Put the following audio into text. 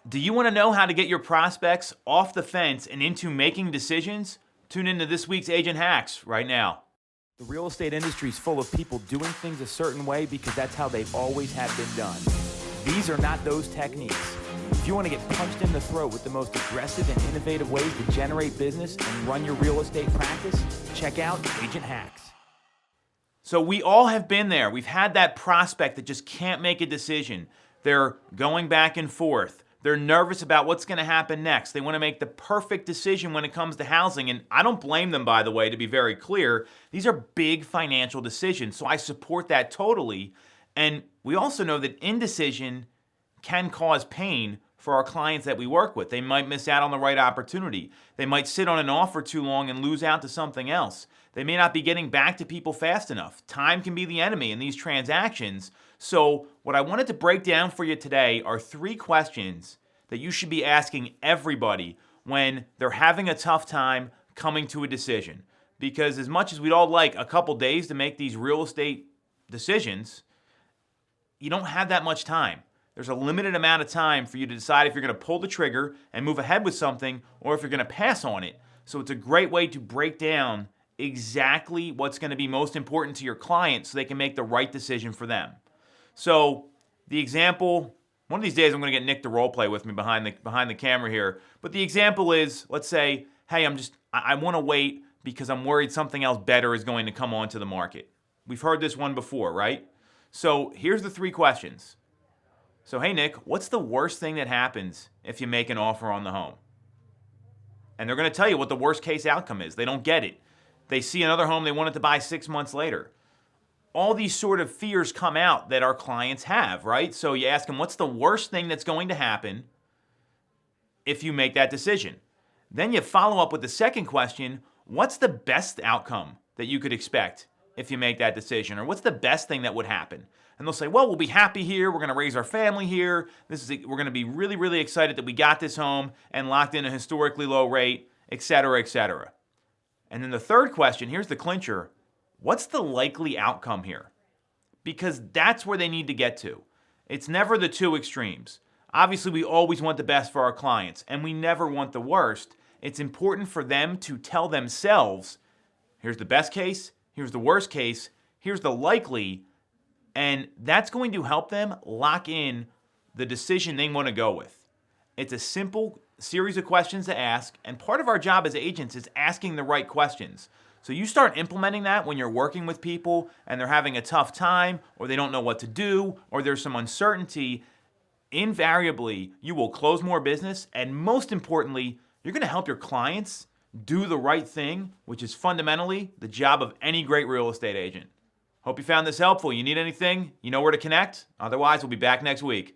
Do you want to know how to get your prospects off the fence and into making decisions? Tune into this week's Agent Hacks right now. The real estate industry is full of people doing things a certain way because that's how they always have been done. These are not those techniques. If you want to get punched in the throat with the most aggressive and innovative ways to generate business and run your real estate practice, check out Agent Hacks. So we all have been there. We've had that prospect that just can't make a decision. They're going back and forth. They're nervous about what's going to happen next. They want to make the perfect decision when it comes to housing. And I don't blame them, by the way, to be very clear. These are big financial decisions, so I support that totally. And we also know that indecision can cause pain for our clients that we work with. They might miss out on the right opportunity. They might sit on an offer too long and lose out to something else. They may not be getting back to people fast enough. Time can be the enemy in these transactions. So what I wanted to break down for you today are 3 questions that you should be asking everybody when they're having a tough time coming to a decision. Because as much as we'd all like a couple days to make these real estate decisions, you don't have that much time. There's a limited amount of time for you to decide if you're going to pull the trigger and move ahead with something or if you're going to pass on it. So it's a great way to break down exactly what's going to be most important to your client so they can make the right decision for them. So the example, one of these days I'm going to get Nick to role play with me behind the camera here. But the example is, let's say, hey, I want to wait because I'm worried something else better is going to come onto the market. We've heard this one before, right? So here's the 3 questions. So, hey, Nick, what's the worst thing that happens if you make an offer on the home? And they're going to tell you what the worst case outcome is. They don't get it. They see another home they wanted to buy 6 months later. All these sort of fears come out that our clients have, right? So you ask them, what's the worst thing that's going to happen if you make that decision? Then you follow up with the second question, what's the best outcome that you could expect if you make that decision? Or what's the best thing that would happen? And they'll say, well, we'll be happy here. We're going to raise our family here. We're going to be really, really excited that we got this home and locked in a historically low rate, et cetera, et cetera. And then the third question, here's the clincher. What's the likely outcome here? Because that's where they need to get to. It's never the 2 extremes. Obviously, we always want the best for our clients, and we never want the worst. It's important for them to tell themselves, here's the best case, here's the worst case, here's the likely, and that's going to help them lock in the decision they want to go with. It's a simple series of questions to ask, and part of our job as agents is asking the right questions. So you start implementing that when you're working with people and they're having a tough time or they don't know what to do or there's some uncertainty, invariably you will close more business, and most importantly, you're going to help your clients do the right thing, which is fundamentally the job of any great real estate agent. Hope you found this helpful. You need anything? You know where to connect? Otherwise, we'll be back next week.